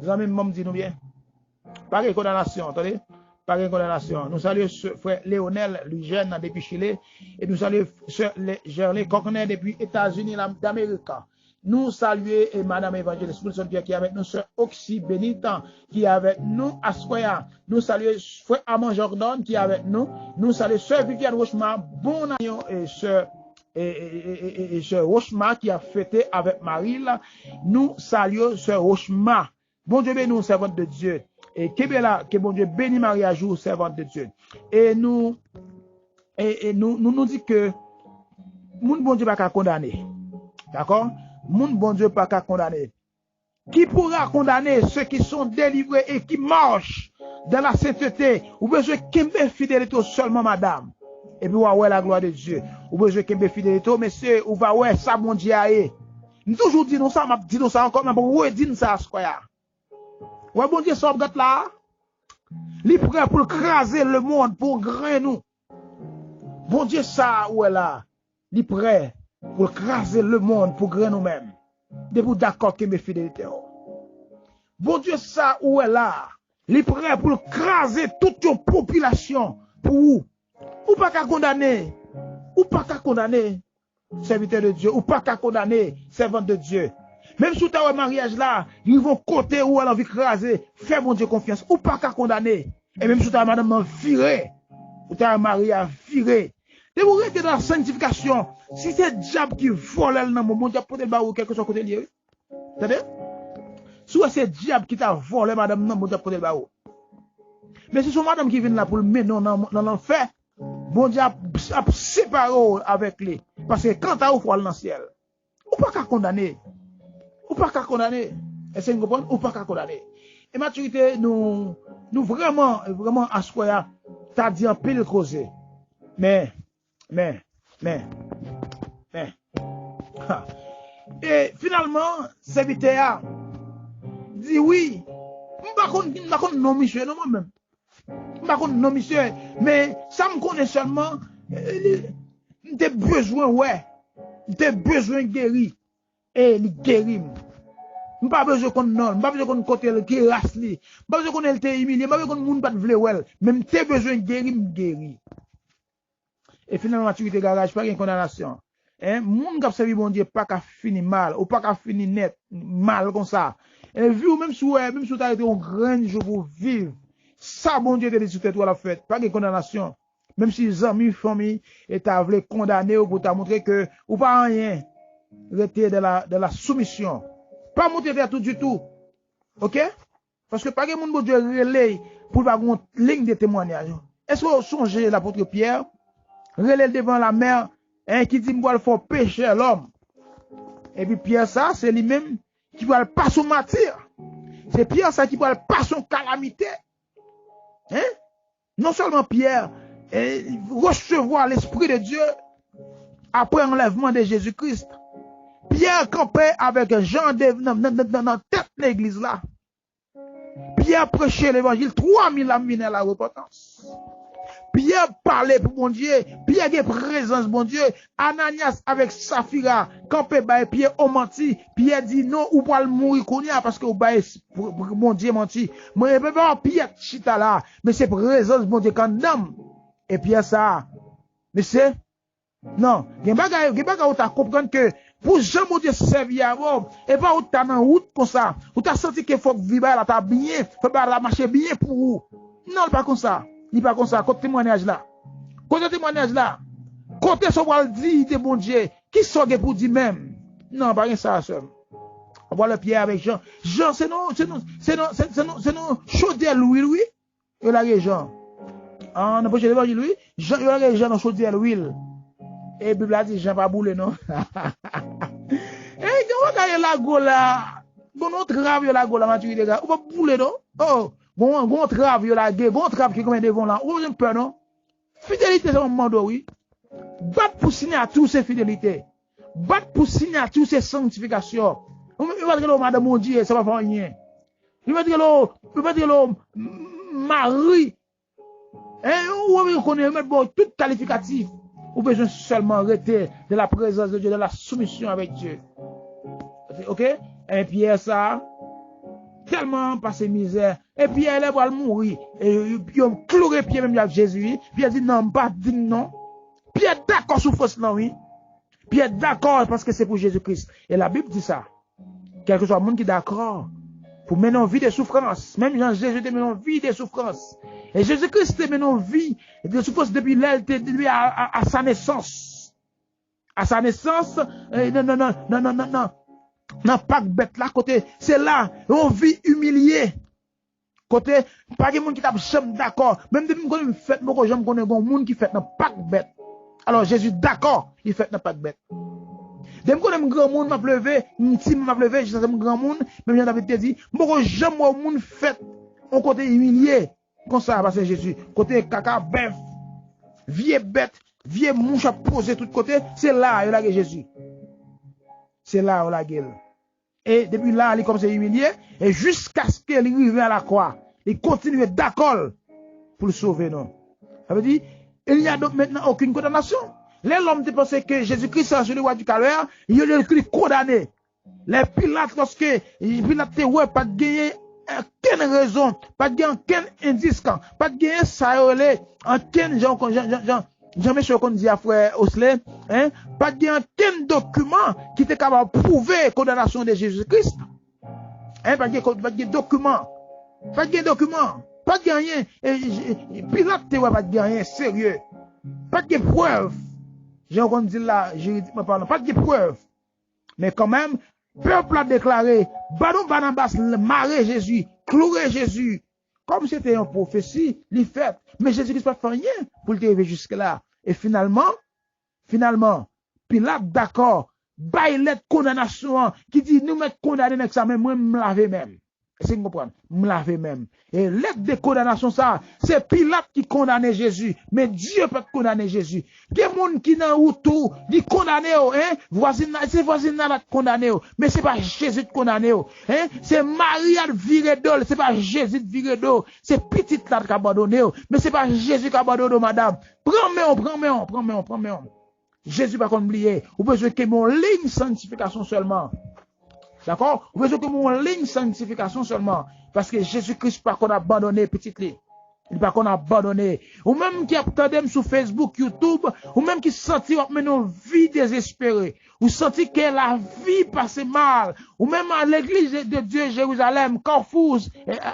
amis, m'ont dit nous bien. Pas de condamnation, attendez. Pas de condamnation. Nous saluons frère Léonel, lui jeune depuis Chili, et nous saluons sœur Gerlé Cockney depuis États-Unis d'Amérique. Nous saluons et Madame Évangéliste Wilson Pierre qui est avec nous, sœur Oxy Bénitan qui est avec nous, Asquaya. Nous saluons frère Amand Jordan qui est avec nous. Nous saluons sœur Viviane Rochemar, bon agneau et sœur sœur Rochemar qui a fêté avec Marie. Nous saluons sœur Rochemar. Bon Dieu bénis nous, servante de Dieu. Et que bon Dieu bénit Marie à jour, servante de Dieu. Et nous dit que moun bon Dieu pas qu'à condamner. D'accord? Moun bon Dieu pas qu'à condamner. Qui pourra condamner ceux qui sont délivrés et qui marchent dans la sainteté? Ou besoin qu'il me fidélité seulement, madame. Et puis, ouais, la gloire de Dieu. Ou besoin qu'il me fidélité, monsieur, ou va ouais, ça, mon Dieu, nous toujours dit nous ça, m'a dit nous ça encore, mais bon, ouais, dis ça, ce quoi. Ouais, bon Dieu, ça, là. Il est prêt pour craser le monde, pour grainer nous. Bon Dieu, ça, ouais, là. Il est prêt pour craser le monde, pour grainer nous-mêmes. Debout d'accord que mes fidélités. Bon Dieu, ça, ouais, là. Il est prêt pour craser toute une population. Pour où? Ou pas qu'à condamner. Ou pas qu'à condamner. Serviteur de Dieu. Ou pas qu'à condamner. Servante de Dieu. Même si tu as un mariage là, ils vont côté où elle a envie de craser. Fais mon Dieu confiance. Ou pas qu'à condamner. Et même si tu as madame viré. Ou tu as un mari à virer. Et vous restez dans la sanctification. Si c'est le diable qui vole dans mon Dieu, pour le bas ou quelque chose côté lié. Entendez? Si c'est le diable qui t'a volé, madame, non, mon Dieu, pour le bas. Mais si c'est madame qui vient là pour le mener dans l'enfer, bon Dieu a séparé avec lui. Parce que quand tu as ouvert dans le ciel, ou pas qu'à condamner. Ou pas qu'à condamner. Est-ce que vous comprenez? Ou pas qu'à condamner. Et maturité, nous vraiment, à ce qu'on t'as dit un peu de causer. Mais. Et finalement, serviteur dit oui. Je ne sais pas non, monsieur, non, moi-même. Je ne sais pas non, monsieur, mais ça me connaît seulement. J'ai besoin, ouais. J'ai besoin de guérir. Et il guérit. Je n'ai pas besoin qu'on non, je n'ai pas besoin qu'on côté qui race li. Je n'ai pas besoin qu'on ait humilié, je n'ai pas besoin qu'on ne vle well. Même j'ai besoin de guérir. Et finalement, maturité garage, pas de condamnation. Hein, moun qui a servi bon Dieu, pas qu'à finir mal, ou pas qu'à finir net, mal comme ça. Et vu, même si tu as été un grand jour pour vivre, ça, bon Dieu, te dit sur toi la fête, pas de condamnation. Même si les amis, famille, et t'as voulu condamner ou pour t'as montré que, ou pas rien, rester de la soumission. Pas monter vers tout du tout. Ok? Parce que pas que moun bon Dieu relais pour pas une ligne de témoignage. Est-ce que vous songez l'apôtre Pierre? Relais devant la mer, hein, qui dit, moi, il faut pécher l'homme. Et puis Pierre, ça, c'est lui-même qui va pas son martyr. C'est Pierre, ça, qui va pas son calamité. Hein? Non seulement Pierre, recevoir l'Esprit de Dieu après l'enlèvement de Jésus-Christ. Pierre campait avec Jean dans la tête de l'église là. Pierre prêchait l'évangile, 3000 âmes venaient à la repentance. Pierre parlait pour mon Dieu. Pierre avait présence, mon Dieu. Ananias avec Saphira, campé by Pierre au menti. Pierre dit non, ou pas le mourir parce que mon Dieu menti. Moi, je peux pas Pierre chita là. Mais c'est présence, mon Dieu, quand d'homme. Et Pierre ça. Mais c'est, non. Il y a pas où t'as comprendre que, pour Jean, mon Dieu, servir à vous, et pas où t'as dans route comme ça. Où t'as senti qu'il faut vivre là, t'as bien, faut pas la marcher bien pour vous. Non, pas comme ça. Il pas comme ça, côté témoignage là. Côté témoignage là. Côté ce qu'on dit de bon Dieu, qui sont pour dire même. Non, pas rien ça seul. On voit le Pierre avec Jean. Jean, c'est non, chaudière l'huile, oui. Il a Jean. Ah, on a pas de l'évangile, oui. Jean, il a Jean dans chaudière l'huile. Et la Bible a dit Jean pas boule, non. Et quand on a la gola là, bon, on trave la gola, maturité, gars. On va boule, non? Oh. Bon trave, yo la guerre, bon trave qui comme devant là. Ou j'ai peur, non? Fidélité, c'est un moment, oui. Battre pour signer à tous ces fidélités. Battre pour signer à tous ces sanctifications. Il va dire, madame, mon Dieu, ça va faire rien. Il va dire, Marie. Ou on connaît même tout qualificatif. Ou besoin seulement arrêter de la présence de Dieu, de la soumission avec Dieu. Ok? Et Pierre, ça. tellement passé misère. Et puis elle va mourir. Et puis on cloué pied même à Jésus. Puis elle dit non, pas digne non. Puis elle est d'accord souffrance non, oui. Puis elle est d'accord parce que c'est pour Jésus-Christ. Et la Bible dit ça. Quel que soit le monde qui est d'accord pour mener une vie de souffrance. Même Jean-Jésus te mène une vie de souffrance. Et Jésus-Christ te mène une vie de souffrance depuis à sa naissance. À sa naissance, non, pas bête là, côté, c'est là, on vit humilié. Côté, pas de monde qui t'a jamais d'accord. Même depuis que je fais, moi, j'aime connaître un monde qui fait, non, pas bête. Alors, Jésus, d'accord, il fait, non, pas bête. Dès que je grand monde m'a pleuvé, si m'a pleuvé, je sais un grand monde, même j'en avais dit, moi, j'aime un monde fait, on côté humilié. Comme ça, parce que Jésus, côté caca, bœuf, vieux bête, vieux mouche à poser tout côté, c'est là, il a Jésus. C'est là, il a gueule. Et depuis là, il commence à humilier, et jusqu'à ce qu'il arrive à la croix, il continue d'accord pour le sauver, non. Ça veut dire, il n'y a donc maintenant aucune condamnation. L'homme pensait que Jésus-Christ, c'est le roi du calvaire, il est le condamné. Les Pilates, lorsque Pilate ouais, pas de gagner aucune raison, pas de gagner aucun indice, pas de gagner ça, aucun Jean-Michel qu'on dit à frère Osley, hein, pas de gagner aucun document qui était capable de prouver la condamnation de Jésus-Christ. Hein, pas de gagner document. Pas de gagner document. Pas de gagner. Pilate ouais, pas de gagner sérieux. Pas de preuve. J'ai encore dit là, juridiquement parlant, pas de preuve. Mais quand même, le peuple a déclaré, Badon Barnabas marrer Jésus, clouer Jésus. Comme c'était une prophétie, il fait. Mais Jésus-Christ n'a pas fait rien pour le arriver jusque-là. Et finalement, Pilate d'accord, bail lettre condamnation, qui dit, nous mettons condamnés avec ça, mais moi, me laver même. C'est vous comprenez? Me laver même. Et lettre de condamnation, ça, c'est Pilate qui condamne Jésus. Mais Dieu peut condamner Jésus. Il y a des gens qui n'ont pas tout, ils condamnent, hein? C'est voisin qui condamné, mais c'est pas Jésus qui condamne, hein? C'est Maria de Viredol, c'est pas Jésus de Viredol, c'est petite là qui abandonné, mais c'est pas Jésus qui abandonné, madame. Prends-moi. Jésus va pas oublier. Vous besoin que mon ligne sanctification seulement. D'accord? Vous besoin que mon ligne sanctification seulement. Parce que Jésus-Christ pas qu'on a abandonné petite ligne. Il pas qu'on a abandonné. Ou même qui attendait sur Facebook, YouTube, ou même qui sentit une vie désespérée. Ou sentit que la vie passait mal. Ou même à l'église de Dieu Jérusalem, Carrefour,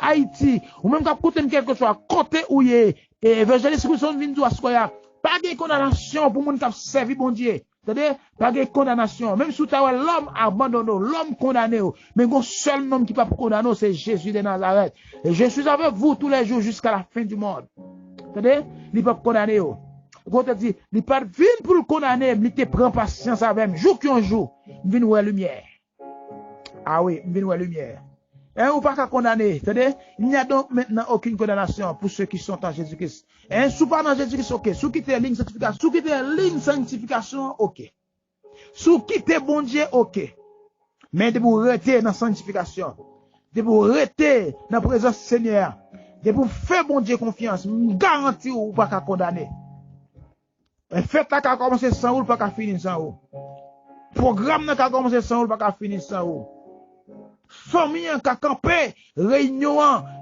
Haïti. Ou même quand écoutez quelque chose, côté où il est. Et évangéliste Wilson vient de Ascoya. Pas de condamnation pour moun qui a servi bon Dieu. C'est-à-dire, pas de condamnation. Même si l'homme abandonné, l'homme condamné, mais un seul homme qui peut condamner, c'est Jésus de Nazareth. Et je suis avec vous tous les jours jusqu'à la fin du monde. C'est-à-dire, il peut condamner. Quand on dit, il peut venir pour le condamner, il te prend patience avec lui. Jour qui un jour, il vient voir la lumière. Ah oui, il vient voir la lumière. Et ou pas qu'à condamner. C'est-à-dire, il n'y a donc maintenant aucune condamnation pour ceux qui sont en Jésus-Christ. Et sous pas dans Jésus-Christ, ok. Sous quitter ligne sanctification, sous quitter ligne sanctification, ok. Sous quitter bon Dieu, ok. Mais de vous rester dans sanctification, de vous rester dans la présence du Seigneur, de vous faire bon Dieu confiance, garantie ou pas qu'à condamner. Faites là qu'à commencer sans ou pas qu'à finir sans ou. Programme là qu'à commencer sans ou pas qu'à finir sans ou. Famille qui a campé, réunion,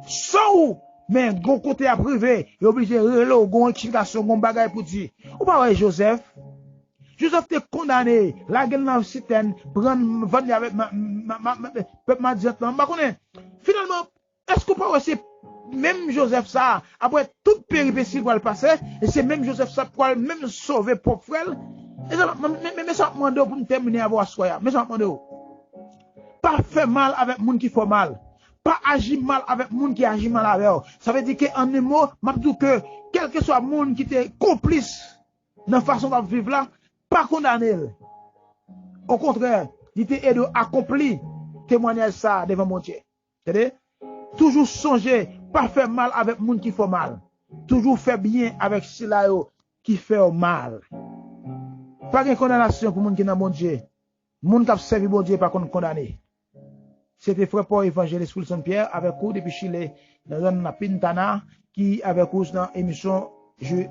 sans ou, mais gon côté à privé, il est obligé de reloguer, gon explication, gon bagay pour dire. Ou pas ouais, Joseph t'est condamné, la gueule dans le citerne, prendre, vendre avec ma diète, finalement, est-ce qu'on peut c'est même Joseph ça, après toute péripétie qu'il va le passer, et c'est même Joseph ça pour même sauver pour frère, mais ça me demande pour me terminer à voir soi, mais ça me demande pas faire mal avec moun qui fait mal. Pas agir mal avec moun qui agit mal avec eux. Ça veut dire qu'en un mot, m'a dit que quel que soit moun qui était complice dans la façon de vivre là, pas condamné. Au contraire, il était aidé à accomplir témoignage ça devant mon Dieu. C'est-à-dire, toujours songer, pas faire mal avec moun qui fait mal. Toujours faire bien avec ceux-là qui fait mal. Pas de condamnation pour moun qui n'a mon Dieu. Moun qui a servi mon Dieu pas condamné. C'était frère Paul évangéliste Wilson Pierre avec vous depuis Chile dans la Pintana qui avec vous dans l'émission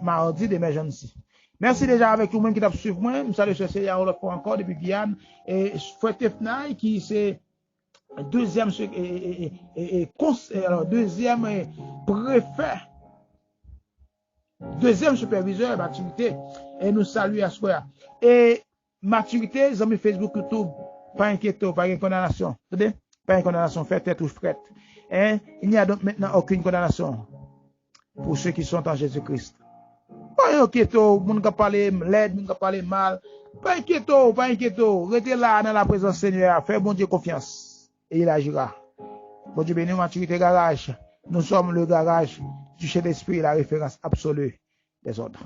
mardi d'émergence. Merci déjà avec tout le monde qui t'a suivi moi. Je salue ce Seigneur l'autre fois encore depuis Guyane et frère Tefnaï qui c'est deuxième alors deuxième préfet, deuxième superviseur maturité, et nous saluons à ce soir. Et maturité, les amis Facebook, YouTube, pas inquiétez, pas de condamnation. Pas de condamnation, faites tête ou frette. Hein? Il n'y a donc maintenant aucune condamnation pour ceux qui sont en Jésus-Christ. Pas inquiétez, moun ka parler l'aide, moun ka parler mal. Pas inquiétez, pas inquiétez. Restez là dans la présence du Seigneur, faites bon Dieu confiance. Et il agira. Bon Dieu béni, maturité garage. Nous sommes le garage du chef d'esprit, la référence absolue des autres.